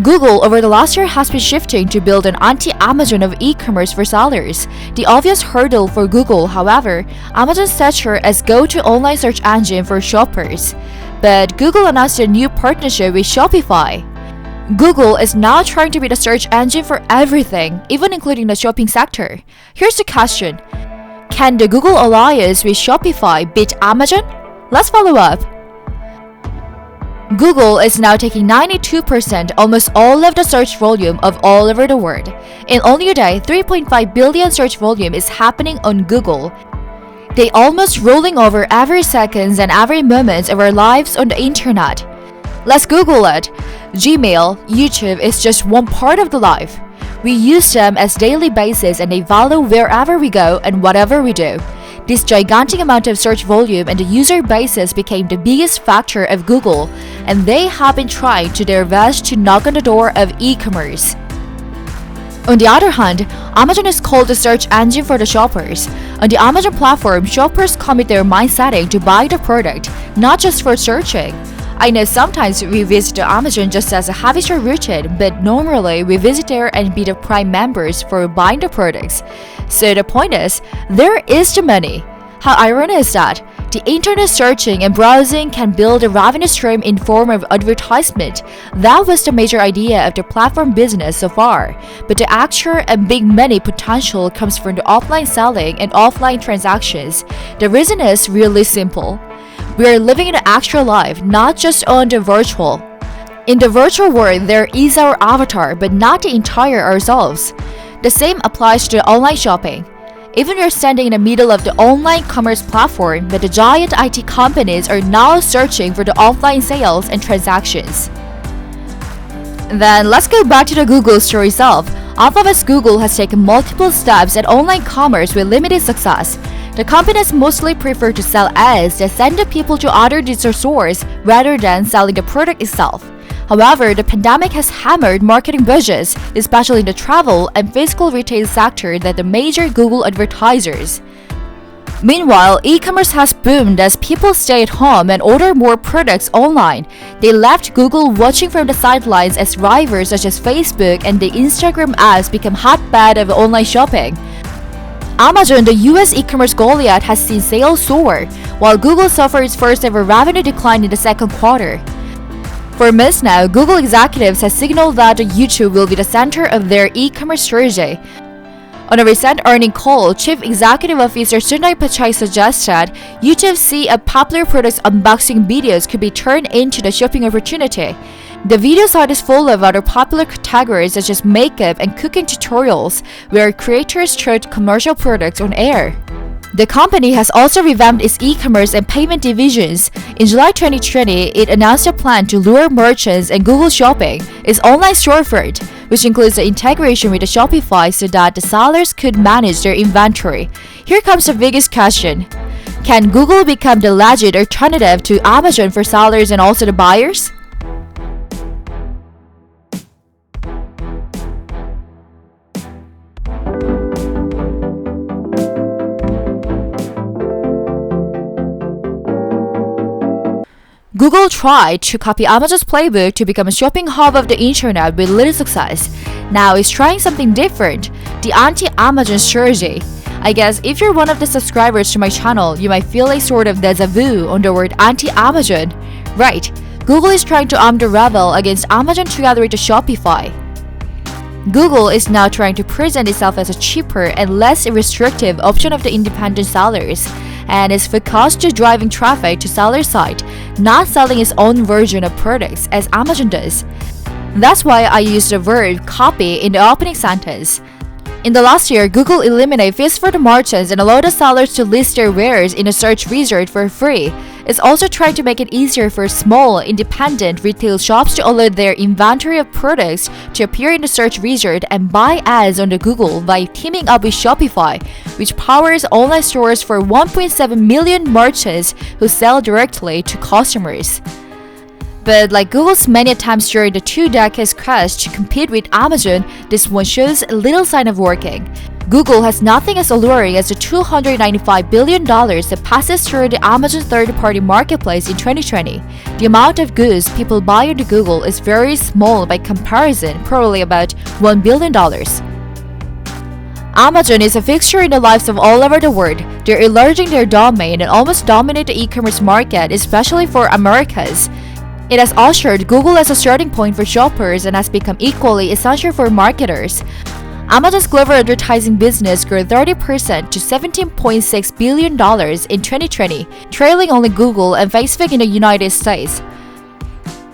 Google over the last year has been shifting to build an anti-Amazon of e-commerce for sellers. The obvious hurdle for Google, however, Amazon's stature as go-to online search engine for shoppers. But Google announced a new partnership with Shopify. Google is now trying to be the search engine for everything, even including the shopping sector. Here's the question: can the Google alliance with Shopify beat Amazon? Let's follow up. Google is now taking 92%, almost all of the search volume of all over the world. In only a day, 3.5 billion search volume is happening on Google. They almost rolling over every seconds and every moment of our lives on the internet. Let's Google it. Gmail, YouTube is just one part of the life. We use them as daily basis and they value wherever we go and whatever we do. This gigantic amount of search volume and the user bases became the biggest factor of Google, and they have been trying to their best to knock on the door of e-commerce. On the other hand, Amazon is called the search engine for the shoppers. On the Amazon platform, shoppers commit their mind setting to buy the product, not just for searching. I know sometimes we visit Amazon just as a heavy store routine, but normally we visit there and be the Prime members for buying the products. So the point is, there is the money. How ironic is that? The internet searching and browsing can build a revenue stream in form of advertisement. That was the major idea of the platform business so far. But the actual and big money potential comes from the offline selling and offline transactions. The reason is really simple. We are living in the actual life, not just on the virtual. In the virtual world, there is our avatar, but not the entire ourselves. The same applies to online shopping. Even you're standing in the middle of the online commerce platform, but the giant IT companies are now searching for the offline sales and transactions. Then let's go back to the Google story itself. Alphabet's Google has taken multiple steps at online commerce with limited success. The companies mostly prefer to sell ads that send the people to other digital stores rather than selling the product itself. However, the pandemic has hammered marketing budgets, especially in the travel and physical retail sector that the major Google advertisers. Meanwhile, e-commerce has boomed as people stay at home and order more products online. They left Google watching from the sidelines as rivals such as Facebook and the Instagram apps become hotbed of online shopping. Amazon, the US e-commerce Goliath, has seen sales soar, while Google suffered its first ever revenue decline in the second quarter. For months now, Google executives have signaled that YouTube will be the center of their e-commerce strategy. On a recent earnings call, Chief Executive Officer Sundar Pichai suggested YouTube see a popular products unboxing videos could be turned into the shopping opportunity. The video site is full of other popular categories such as makeup and cooking tutorials, where creators trade commercial products on air. The company has also revamped its e-commerce and payment divisions. In July 2020, it announced a plan to lure merchants and Google Shopping, its online storefront, which includes the integration with the Shopify so that the sellers could manage their inventory. Here comes the biggest question. Can Google become the legit alternative to Amazon for sellers and also the buyers? Google tried to copy Amazon's playbook to become a shopping hub of the internet with little success. Now it's trying something different, the anti-Amazon strategy. I guess if you're one of the subscribers to my channel, you might feel a sort of deja vu on the word anti-Amazon. Right, Google is trying to arm the rebel against Amazon together with the Shopify. Google is now trying to present itself as a cheaper and less restrictive option of the independent sellers, and is focused to driving traffic to seller's site, not selling its own version of products as Amazon does. That's why I used the word copy in the opening sentence. In the last year, Google eliminated fees for the merchants and allowed the sellers to list their wares in a search result for free. It's also trying to make it easier for small, independent retail shops to allow their inventory of products to appear in the search result and buy ads on the Google by teaming up with Shopify, which powers online stores for 1.7 million merchants who sell directly to customers. But like Google's many attempts during the 2 decades quest to compete with Amazon, this one shows little sign of working. Google has nothing as alluring as the $295 billion that passes through the Amazon third-party marketplace in 2020. The amount of goods people buy on Google is very small by comparison, probably about $1 billion. Amazon is a fixture in the lives of all over the world. They're enlarging their domain and almost dominate the e-commerce market, especially for Americas. It has ushered Google as a starting point for shoppers and has become equally essential for marketers. Amazon's global advertising business grew 30% to $17.6 billion in 2020, trailing only Google and Facebook in the United States.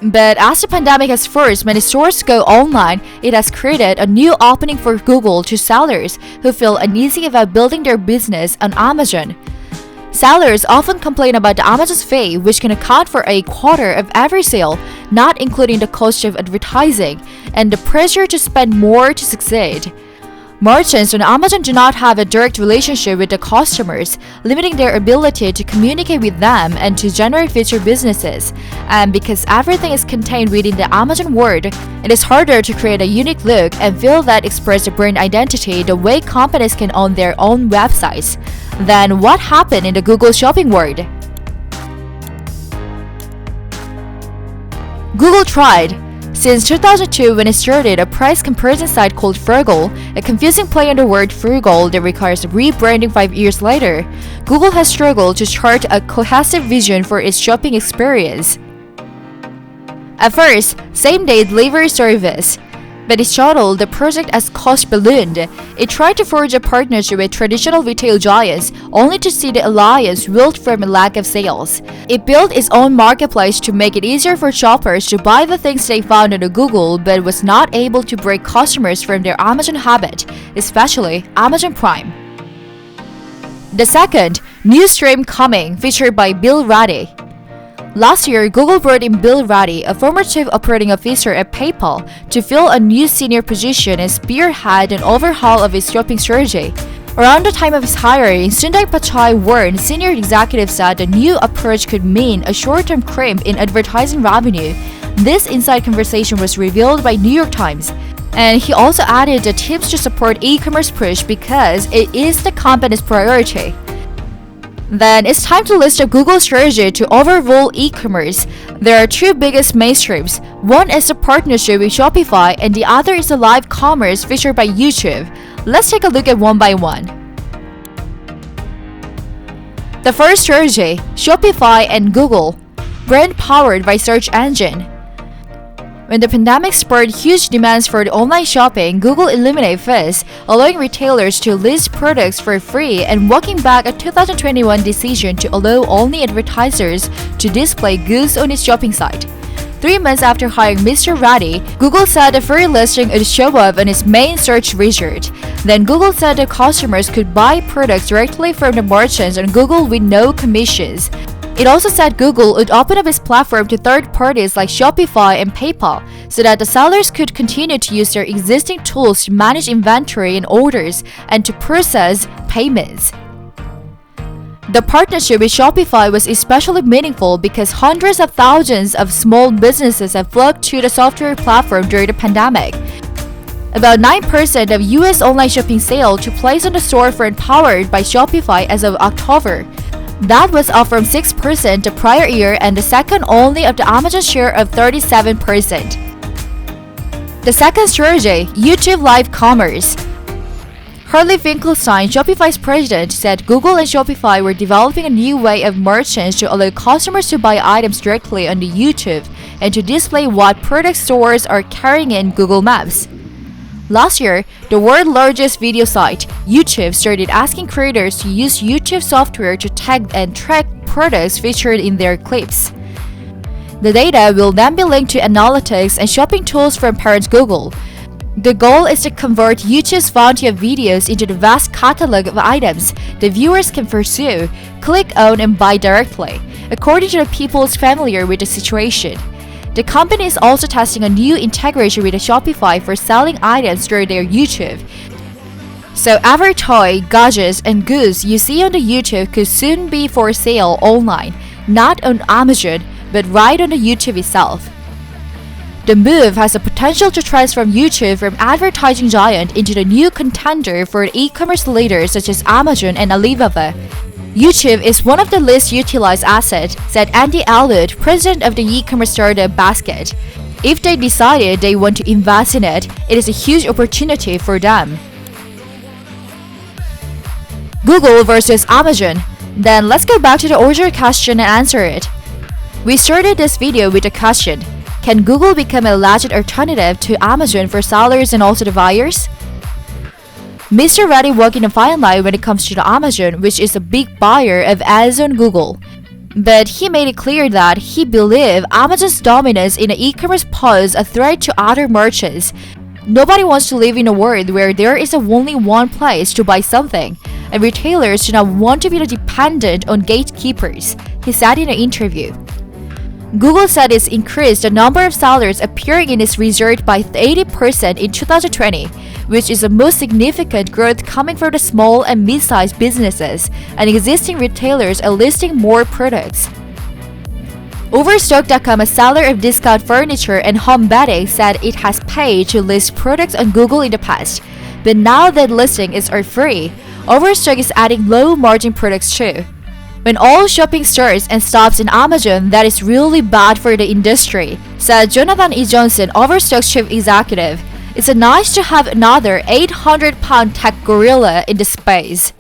But as the pandemic has forced many stores to go online, it has created a new opening for Google to sellers who feel uneasy about building their business on Amazon. Sellers often complain about the Amazon's fee, which can account for a quarter of every sale, not including the cost of advertising, and the pressure to spend more to succeed. Merchants on Amazon do not have a direct relationship with the customers, limiting their ability to communicate with them and to generate future businesses. And because everything is contained within the Amazon world, it is harder to create a unique look and feel that express the brand identity the way companies can own their own websites. Then what happened in the Google shopping world? Google tried. Since 2002, when it started a price comparison site called Frugal, a confusing play on the word frugal that requires rebranding 5 years later, Google has struggled to chart a cohesive vision for its shopping experience. At first, same-day delivery service, but it shuttled the project as cost ballooned. It tried to forge a partnership with traditional retail giants, only to see the alliance wilt from a lack of sales. It built its own marketplace to make it easier for shoppers to buy the things they found on Google, but was not able to break customers from their Amazon habit, especially Amazon Prime. The second, new stream coming, featured by Bill Ruddy. Last year, Google brought in Bill Ruddy, a former chief operating officer at PayPal, to fill a new senior position and spearhead an overhaul of its shopping strategy. Around the time of his hiring, Sundar Pichai warned senior executives that the new approach could mean a short-term crimp in advertising revenue. This inside conversation was revealed by New York Times. And he also added the tips to support e-commerce push because it is the company's priority. Then it's time to list a Google strategy to overrule e-commerce. There are two biggest mainstreams. One is a partnership with Shopify and the other is a live commerce featured by YouTube. Let's take a look at one by one. The first strategy, Shopify and Google, brand powered by search engine. When the pandemic spurred huge demands for online shopping, Google eliminated fees, allowing retailers to list products for free and walking back a 2021 decision to allow only advertisers to display goods on its shopping site. 3 months after hiring Mr. Ruddy, Google said the free listing would show up on its main search result. Then Google said that customers could buy products directly from the merchants on Google with no commissions. It also said Google would open up its platform to third parties like Shopify and PayPal so that the sellers could continue to use their existing tools to manage inventory and orders and to process payments. The partnership with Shopify was especially meaningful because hundreds of thousands of small businesses have flocked to the software platform during the pandemic. About 9% of US online shopping sales took place on the storefront powered by Shopify as of October. That was up from 6% the prior year and the second only of the Amazon share of 37%. The second strategy, YouTube Live Commerce. Harley Finkelstein, Shopify's president, said Google and Shopify were developing a new way of merchants to allow customers to buy items directly on the YouTube and to display what product stores are carrying in Google Maps. Last year, the world's largest video site, YouTube, started asking creators to use YouTube software to tag and track products featured in their clips. The data will then be linked to analytics and shopping tools from parent Google. The goal is to convert YouTube's bounty of videos into the vast catalog of items that viewers can pursue, click on, and buy directly, according to the people familiar with the situation. The company is also testing a new integration with Shopify for selling items through their YouTube. So every toy, gadgets, and goods you see on the YouTube could soon be for sale online, not on Amazon, but right on the YouTube itself. The move has the potential to transform YouTube from advertising giant into the new contender for e-commerce leaders such as Amazon and Alibaba. YouTube is one of the least utilized assets, said Andy Alwood, president of the e-commerce startup Basket. If they decided they want to invest in it, it is a huge opportunity for them. Google versus Amazon. Then let's go back to the original question and answer it. We started this video with a question: can Google become a legit alternative to Amazon for sellers and also the buyers? Mr. Reddy walked in a fine line when it comes to the Amazon, which is a big buyer of ads on Google. But he made it clear that he believed Amazon's dominance in the e-commerce poses a threat to other merchants. Nobody wants to live in a world where there is only one place to buy something, and retailers do not want to be dependent on gatekeepers, he said in an interview. Google said it's increased the number of sellers appearing in its result by 80% in 2020, which is the most significant growth coming from the small and mid-sized businesses, and existing retailers are listing more products. Overstock.com, a seller of discount furniture and home bedding, said it has paid to list products on Google in the past, but now that listings are free, Overstock is adding low-margin products too. When all shopping starts and stops in Amazon, that is really bad for the industry, said Jonathan E. Johnson, Overstock's chief executive. It's nice to have another 800-pound tech gorilla in the space.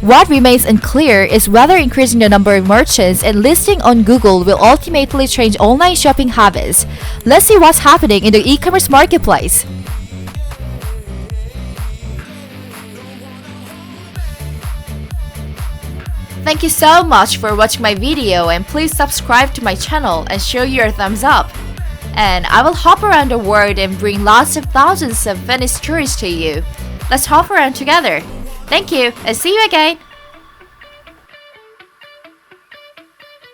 What remains unclear is whether increasing the number of merchants and listing on Google will ultimately change online shopping habits. Let's see what's happening in the e-commerce marketplace. Thank you so much for watching my video, and please subscribe to my channel and show your thumbs up. And I will hop around the world and bring lots of thousands of funny stories to you. Let's hop around together. Thank you, and see you again.